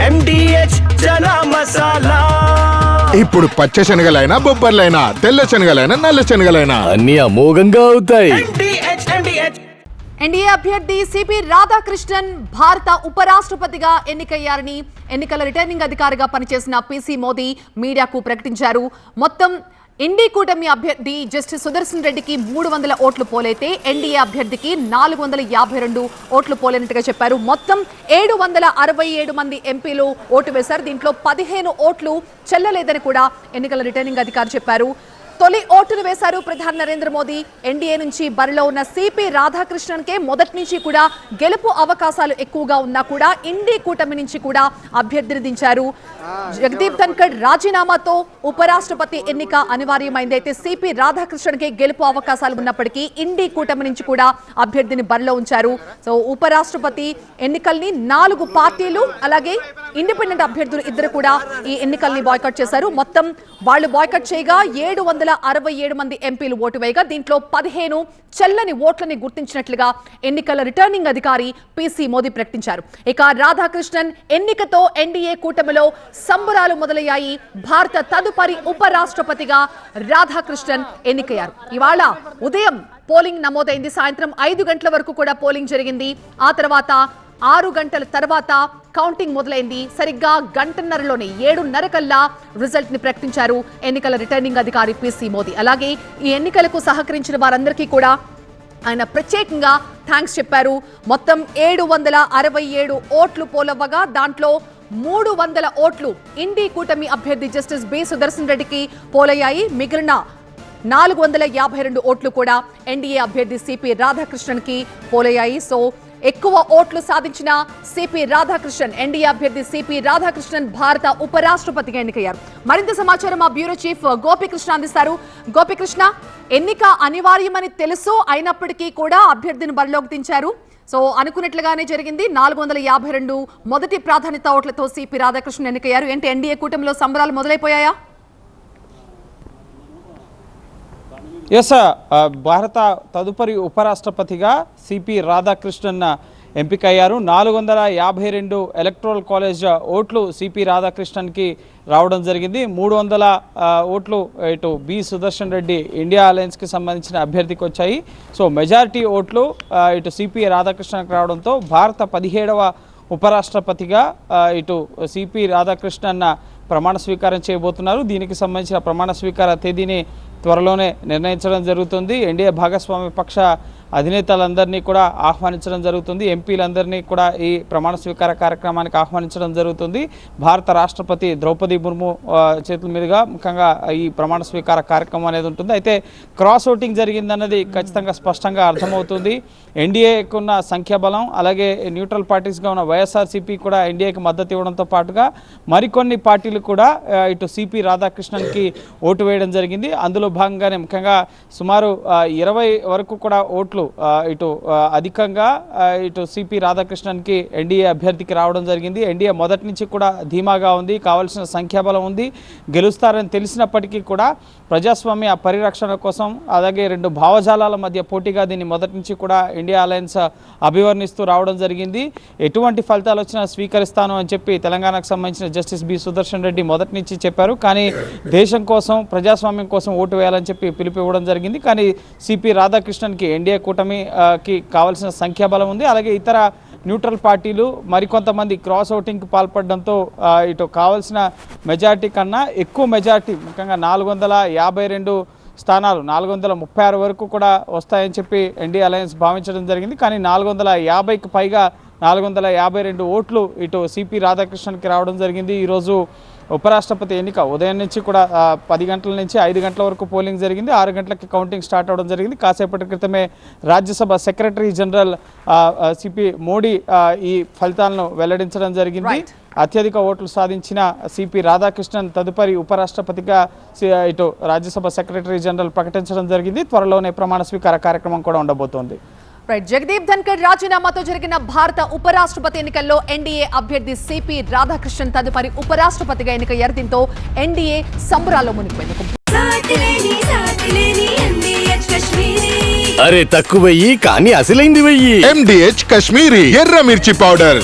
MDH chana masala. ఇప్పుడు పచ్చ శనగలైనా బొబ్బర్లైనా తెల్ల శనగలైనా నల్ల శనగలైనా అన్ని అమోఘంగా అవుతాయి. MDH ఎన్డీఏ అభ్యర్థి సిపి రాధాకృష్ణన్ భారత ఉపరాష్ట్రపతిగా ఎన్నికయ్యారని ఎన్నికల రిటర్నింగ్ అధికారిగా పనిచేసిన పిసి మోదీ మీడియాకు ప్రకటించారు. మొత్తం ఇండి కూటమి అభ్యర్థి జస్టిస్ సుదర్శన్ రెడ్డికి 300 ఓట్లు పోలైతే ఎన్డీఏ అభ్యర్థికి 452 ఓట్లు పోలైనట్టుగా చెప్పారు. మొత్తం 767 మంది ఎంపీలు ఓటు వేశారు. దీంట్లో 15 ఓట్లు చెల్లలేదని కూడా ఎన్నికల రిటర్నింగ్ అధికారి చెప్పారు. తొలి ఓటును వేశారు ప్రధాని నరేంద్ర మోదీ. ఎన్డీఏ నుంచి బరిలో ఉన్న సిపి రాధాకృష్ణన్ కే మొదటి నుంచి కూడా గెలుపు అవకాశాలు ఎక్కువగా ఉన్నా కూడా ఇండి కూటమి నుంచి కూడా అభ్యర్థిని దించారు. జగదీప్ ధన్కడ్ రాజీనామాతో ఉపరాష్ట్రపతి ఎన్నిక అనివార్యమైంది. అయితే సిపి రాధాకృష్ణన్ కే గెలుపు అవకాశాలు ఉన్నప్పటికీ ఇండి కూటమి నుంచి కూడా అభ్యర్థిని బరిలో ఉంచారు. సో ఉపరాష్ట్రపతి ఎన్నికల్ని 4 పార్టీలు అలాగే ఇండిపెండెంట్ అభ్యర్థులు ఇద్దరు కూడా ఈ ఎన్నికల్ని బాయ్కాట్ చేశారు. మొత్తం వాళ్ళు బాయ్కాట్ చేయగా 767 మంది ఎంపీలు ఓటు వేయగా దీంట్లో 15 చెల్లని ఓట్లని గుర్తించినట్లుగా ఎన్నికల రిటర్నింగ్ అధికారి పిసి మోదీ ప్రకటించారు. ఇక రాధాకృష్ణన్ ఎన్నికతో ఎన్డీఏ కూటమిలో సంబరాలు మొదలయ్యాయి. భారత తదుపరి ఉపరాష్ట్రపతిగా రాధాకృష్ణన్ ఎన్నికయ్యారు. ఇవాళ ఉదయం పోలింగ్ నమోదైంది. సాయంత్రం 5 గంటల వరకు కూడా పోలింగ్ జరిగింది. ఆ తర్వాత 6 గంటల తర్వాత కౌంటింగ్ మొదలైంది. సరిగ్గా గంటన్నరలోనే 7:30 కల్లా రిజల్ట్ ని ప్రకటించారు ఎన్నికల రిటర్నింగ్ అధికారి పిసి మోదీ. అలాగే ఈ ఎన్నికలకు సహకరించిన వారందరికీ కూడా ఆయన ప్రత్యేకంగా థ్యాంక్స్ చెప్పారు. మొత్తం 767 ఓట్లు పోలవ్వగా దాంట్లో 300 ఓట్లు ఇండి కూటమి అభ్యర్థి జస్టిస్ బి సుదర్శన్ రెడ్డికి పోలయ్యాయి. మిగిలిన 452 ఓట్లు కూడా ఎన్డీఏ అభ్యర్థి సిపి రాధాకృష్ణన్ కి పోలయ్యాయి. సో ఎక్కువ ఓట్లు సాధించిన సిపి రాధాకృష్ణన్ ఎన్డీఏ అభ్యర్థి సిపి రాధాకృష్ణన్ భారత ఉపరాష్ట్రపతిగా ఎన్నికయ్యారు. మరింత సమాచారం మా బ్యూరో చీఫ్ గోపికృష్ణ అందిస్తారు. గోపికృష్ణ, ఎన్నిక అనివార్యమని తెలుసు అయినప్పటికీ కూడా అభ్యర్థిని బరిలోకి దించారు. సో అనుకున్నట్లుగానే జరిగింది. 452 మొదటి ప్రాధాన్యత ఓట్లతో సిపి రాధాకృష్ణన్ ఎన్నికయ్యారు. ఏంటి ఎన్డీఏ కూటమిలో సంబరాలు మొదలైపోయాయా? ఎస్, భారత తదుపరి ఉపరాష్ట్రపతిగా సిపి రాధాకృష్ణన్ ఎంపికయ్యారు. 452 ఎలక్టోరల్ కాలేజ్ ఓట్లు సిపి రాధాకృష్ణన్కి రావడం జరిగింది. 300 ఓట్లు ఇటు బి సుదర్శన్ రెడ్డి ఇండియా అలయన్స్కి సంబంధించిన అభ్యర్థికి వచ్చాయి. సో మెజారిటీ ఓట్లు ఇటు సిపి రాధాకృష్ణన్కి రావడంతో భారత 17వ ఉపరాష్ట్రపతిగా ఇటు సిపి రాధాకృష్ణన్ ప్రమాణ స్వీకారం చేయబోతున్నారు. దీనికి సంబంధించిన ప్రమాణ స్వీకార తేదీని త్వరలోనే నిర్ణయించడం జరుగుతుంది. ఎన్డీఏ భాగస్వామ్య పక్ష అధినేతలందరినీ కూడా ఆహ్వానించడం జరుగుతుంది. ఎంపీలందరినీ కూడా ఈ ప్రమాణ స్వీకార కార్యక్రమానికి ఆహ్వానించడం జరుగుతుంది. భారత రాష్ట్రపతి ద్రౌపది ముర్ము చేతుల మీదుగా ముఖ్యంగా ఈ ప్రమాణ స్వీకార కార్యక్రమం అనేది ఉంటుంది. అయితే క్రాస్ ఓటింగ్ జరిగిందన్నది ఖచ్చితంగా స్పష్టంగా అర్థమవుతుంది. ఎన్డీఏకు ఉన్న సంఖ్యాబలం అలాగే న్యూట్రల్ పార్టీస్గా ఉన్న వైఎస్ఆర్సీపీ కూడా ఎన్డీఏకి మద్దతు ఇవ్వడంతో పాటుగా మరికొన్ని పార్టీలు కూడా ఇటు సిపి రాధాకృష్ణన్కి ఓటు వేయడం జరిగింది. అందులో భాగంగానే ముఖ్యంగా సుమారు 20 వరకు కూడా ఓట్లు ఇటు అధికంగా ఇటు సిపి రాధాకృష్ణన్కి ఎన్డీఏ అభ్యర్థికి రావడం జరిగింది. ఎన్డీఏ మొదటి నుంచి కూడా ధీమాగా ఉంది, కావాల్సిన సంఖ్యాబలం ఉంది, గెలుస్తారని తెలిసినప్పటికీ కూడా ప్రజాస్వామ్య పరిరక్షణ కోసం అలాగే 2 భావజాలాల మధ్య పోటీగా దీన్ని మొదటి నుంచి కూడా ఇండియా అలయన్స్ అభివర్ణిస్తూ రావడం జరిగింది. ఎటువంటి ఫలితాలు వచ్చినా స్వీకరిస్తాను అని చెప్పి తెలంగాణకు సంబంధించిన జస్టిస్ బి సుదర్శన్ రెడ్డి మొదటి నుంచి చెప్పారు. కానీ దేశం కోసం ప్రజాస్వామ్యం కోసం ఓటు వేయాలని చెప్పి పిలుపు ఇవ్వడం జరిగింది. కానీ సిపి రాధాకృష్ణన్కి ఎన్డీఏ కూటమికి కావాల్సిన సంఖ్యాబలం ఉంది. అలాగే ఇతర న్యూట్రల్ పార్టీలు మరికొంతమంది క్రాస్ ఓటింగ్కి పాల్పడడంతో ఇటు కావాల్సిన మెజారిటీ కన్నా ఎక్కువ మెజారిటీ ముఖ్యంగా 452 స్థానాలు 436 వరకు కూడా వస్తాయని చెప్పి ఎన్డీఏ అలయన్స్ భావించడం జరిగింది. కానీ 450కి పైగా 452 ఓట్లు ఇటు సిపి రాధాకృష్ణన్కి రావడం జరిగింది. ఈరోజు ఉపరాష్ట్రపతి ఎన్నిక ఉదయం నుంచి కూడా 10 గంటల నుంచి 5 గంటల వరకు పోలింగ్ జరిగింది. 6 గంటలకి కౌంటింగ్ స్టార్ట్ అవడం జరిగింది. కాసేపటి క్రితమే Rajya Sabha secretary general CP Modi ఈ ఫలితాలను వెల్లడించడం జరిగింది. అత్యధిక ఓట్లు సాధించిన సిపి రాధాకృష్ణన్ తదుపరి ఉపరాష్ట్రపతిగా ఇటు రాజ్యసభ సెక్రటరీ జనరల్ ప్రకటించడం జరిగింది. త్వరలోనే ప్రమాణ స్వీకార కార్యక్రమం కూడా ఉండబోతోంది. జగదీప్ ధన్కర్ రాజీనామాతో జరిగిన భారత ఉపరాష్ట్రపతి ఎన్నికల్లో ఎన్డీఏ అభ్యర్థి సిపి రాధాకృష్ణన్ తదుపరి ఉపరాష్ట్రపతిగా ఎన్నికయ్యారు. దీంతో ఎన్డీఏ సంబరాల్లో మునిగిపోయింది. అరే తక్కువయ్యి కానీ అసలైంది వెయ్యి. MDH కాశ్మీరీ ఎర్ర మిర్చి పౌడర్.